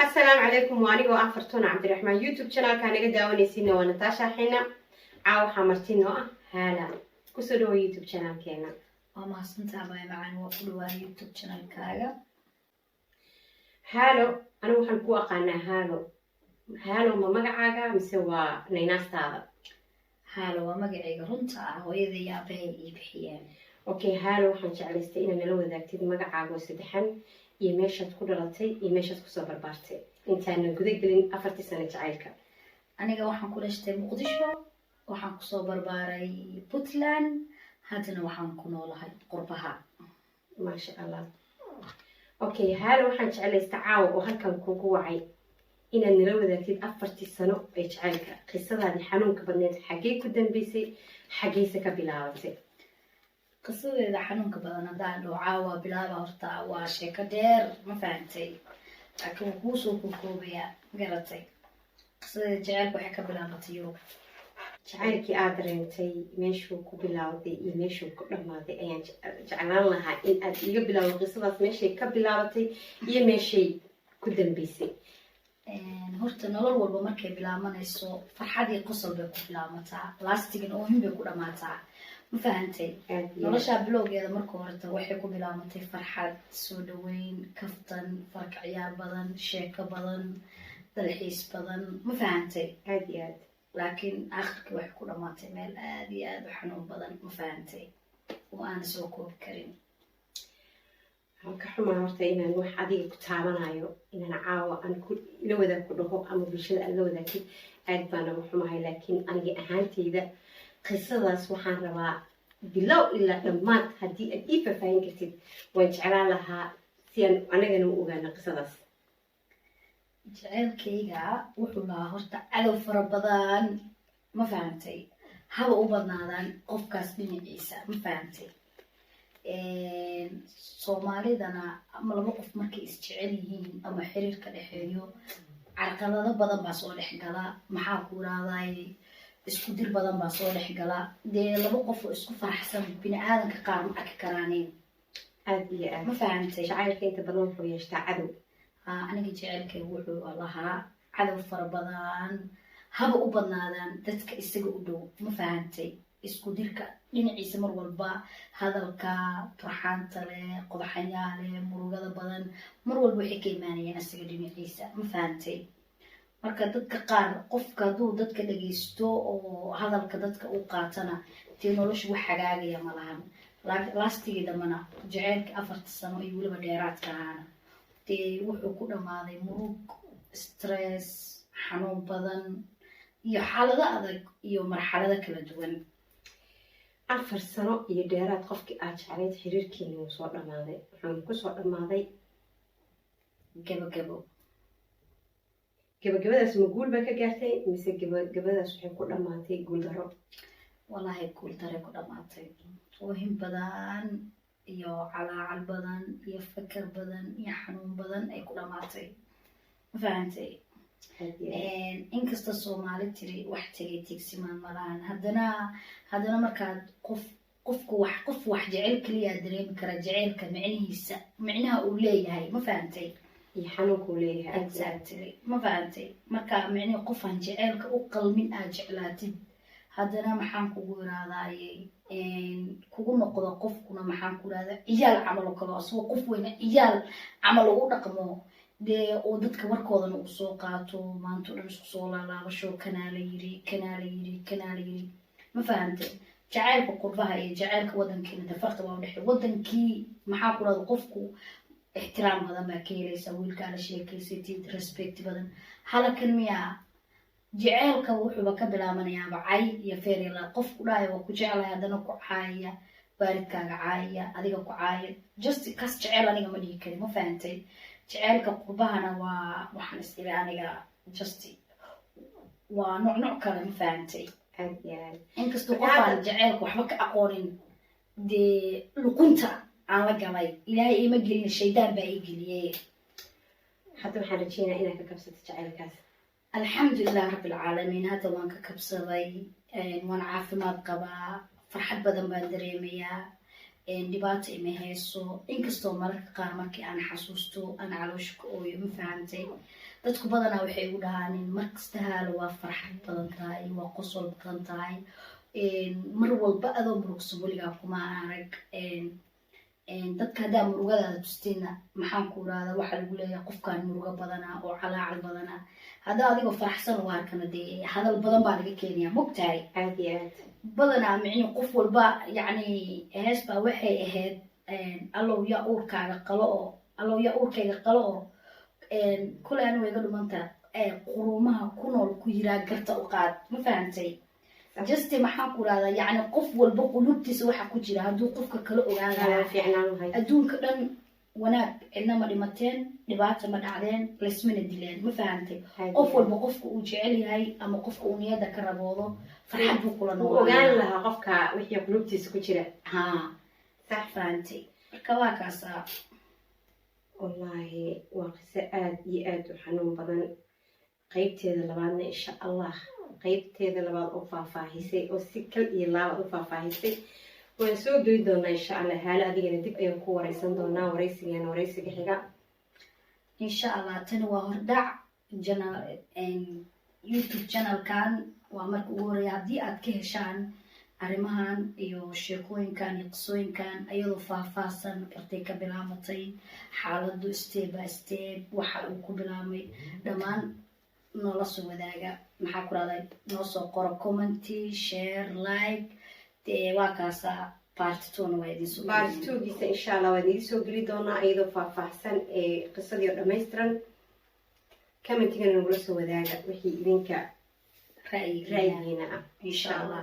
السلام عليكم وأنا وأفرتون عبد الرحمن يوتيوب channel كان نجد أونيسينا ونتاشا حنا عاو حمرتينو هلا كسروا يوتيوب channel كنا وما سنتها باي معنا وقلوا يوتيوب channel كاغا هالو أنا وحن كوا قانا هالو ما مقعاقا مسوا نيناس تاذا هالو ومقعيق رنتا وإذا يابهي يبحيان أوكي هالو حن جعلستي إنا نلو ذاكتي مقعاقا وسدحن يميشت كدرتي يميشت كسو بربارتي إنتان نقودك بلين أفرتي سنة جعيلك aniga waxaan ku dhashtay muqdisho waxaan kusoo barbaaray puntland haddana waxaan ku noolahay qurbaha ما شاء الله أوكي هالو حن جعلستي عاو وهلكن كوكو وعي إن نلو ذاكتي أفرتي سنة جعيلك قصة هذه حنونك بدنيت حقي كدن بيسي حقي سكا بلاوتي qisadeeda xanuunka badan haddaan dhoo caawa bilaaba horta waa sheeko dheer ma fahantay laakiin wuu kuusoo kookoobayaa garatay qisadeeda jaceylka waxay ka bilaabatay yurub jacaylkii aad dareentay meeshuu ku bilowday iyo meeshuu ku dhammaaday ayaan jeclaan lahaa in aad iga bilowdo qisadaas meeshay ka bilaabatay iyo meeshay ku dambeysay horta nolol walba markay bilaabanayso farxad iyo qosol bay ku bilaamataa laastigin oohin bay ku dhammaataa ma fahantay noloshaa bilowgeeda marka horta waxay ku bilaamatay farxad soo dhaweyn kaftan farka ciyaar badan sheeko badan dalxiis badan ma fahantay aad iyo aad laakiin aakhirkii waxay ku dhammaatay meel aad iyo aad u xanuun badan ma fahantay oo aan soo koobi karin waxaan ka xumaa horta inaan wax adiga ku taabanayo inaan caawa aan la wadaag ku dhaho ama bulshada aan la wadaagtid aad baan uga xumahay laakiin aniga ahaanteyda qisadaas waxaan rabaa bilow ilaa dhammaad haddii aad ii faahfaahin kartid waan jeclaan lahaa si aan anagana u ogaano qisadaas jaceylkayga wuxuu lahaa horta cadow fara badan ma fahantay haba u badnaadaan qofkaas dhinaciisa ma fahantay soomaalidana ama laba qof markay isjecel yihiin ama xiriir ka dhexeeyo carqalado badan baa soo dhex gala maxaa ku raadaay isku dir badan baa soo dhex gala dee laba qof oo isku faraxsan bini aadanka qaar ma arki karaaneen aad iyo aad ma fahantay jacaylka inta badan wuxuu yeeshtaa cadow aniga jaceylkay wuxuu lahaa cadow fara badan haba u badnaadaan dadka isaga u dhow ma fahantay isku dirka dhinaciisa mar walba hadalka turxaanta leh qodaxanyaa leh murugada badan mar walba waxay ka imaanayeen isaga dhinaciisa ma fahantay marka dadka qaar qofka hadduu dadka dhagaysto oo hadalka dadka u qaatana dee noloshu wax hagaagaya ma lahan laastigii dambana jaceylka 4 sano iyo weliba dheeraadka ahaana dee wuxuu ku dhammaaday murug stress xanuun badan iyo xaalado adag iyo marxalado kala duwan 4 sano iyo dheeraad qofkii aad jeclayd xiriirkiina wuu soo dhammaaday wuxuuna ku soo dhammaaday gabagabo gabagabadaas ma guul baa ka gaartay mise gabagabadaas waxay ku dhammaatay guul daro wallaahi guul dare ku dhammaatay oohin badan iyo calaacal badan iyo fakar badan iyo xanuun badan ay ku dhammaatay ma fahantay inkasta soomaali tiri wax tegay tigsimaan malahan haddana markaad qof wax jecel keliya dareemi kara jaceylka micnaha uu leeyahay ma fahantay iyo xanuunkuu leeyahay exactly ma fahantay marka micnihi qofaan jaceylka u qalmin aad jeclaatid haddana maxaan kugu iraadaayey kugu noqdo qofkuna maxaan ku irahdaa ciyaal camal oo kale asagoo qof weyna ciyaal camal ugu dhaqmo dee oo dadka warkoodana uu soo qaato maanta o dhan isku soo laalaabasho kanaa la yiri ma fahantay jaceylka qurbaha iyo jaceylka wadankiina de farqi baa udhexey wadankii maxaa ku irahda qofku ixtiraam badan baa ka helaysa wiilkaa la sheekaysatid respect badan halakan miyaa jaceylka wuxuuba ka bilaabanayaaba cay iyo feerila qofku dhahaya waa ku jeclahay haddana ku caayaya waalidkaaga caayaya adiga ku caaya just kas jeceyl aniga ma dhihi karin ma fahantay jaceylka qurbahana waa waxaan isdhibi aniga just waa nooc kale ma fahantay inkastoo qofaan jaceylka waxba ka aqoonin dee luqunta aan la galay ilaahay ima gelina shaydaan baa ii geliyey hadda waxaan rajeynaa inaad ka kabsato jaceylkaas alxamdulilah rabbilcaalamiin hadda waan ka kabsaday waan caafimaad qabaa farxad badan baan dareemayaa dhibaato ima hayso inkastoo mararka qaar markii aan xasuusto aan caloosha ka ooyo ma fahantay dadku badanaa waxay igu dhahaanin markasta haalo waa farxad badan tahay waa qosol badan tahay mar walba adoo murugsan weligaa kuma arag dadka haddaa murugadaada tustiina maxaan ku iraahdaa waxaa lagu leeyahay qofkaan murugo badanaa oo calaacal badanaa haddaa adigoo faraxsan u arkana dee hadal badan baa laga keenayaa mogtahay aad iyo aad badanaa micni qof walba yacni hees baa waxay ahayd allow yaa uurkaaga qalo oo allow yaa uurkayga qalo oo kule anigu iga dhumanta quruumaha ku nool ku yiraa garta u qaad ma fahantay just maxaan ku iraahdaa yacni qof walba qulubtiisa waxa ku jira hadduu qofka kala ogaan lahaa adduunka dhan wanaag cidna ma dhimateen dhibaata ma dhacdeen laysmana dileen ma fahantay qof walba qofka uu jecel yahay ama qofka uu niyada ka raboodo farxad buu kula ogaan lahaa qofka wixii qulubtiisa ku jira ha sax fahantay marka waa kaasaa wallaahi waa qiso aad iyo aad u xanuun badan qaybteeda labaadna insha allah qaybteeda labaad u faahfaahisay oo si kal iyo laabad u faahfaahisay waan soo geli doonaa insha allah haalo adigana dib ayaan ku wareysan doonaa wareysigeena wareysiga xiga insha allah tani waa hordhac youtube channelkan waa marka ugu horeeya haddii aad ka heshaan arrimahan iyo sheekooyinkan iyo qisooyinkan ayadoo faahfaahsan bartay ka bilaamatay xaaladu step by step waxa uu ku bilaabmay dhammaan noola soo wadaaga maxaa ku rahday noo soo qoro commenty share like dee waa kaasaa part 2 na waa idin soo part 2 giisa insha allah waan idin soo geli doonaa iyadoo faahfaahsan qisadii oo dhammaystiran commentigana nagula soo wadaaga wixii idinka ra'yigiina ah insha allah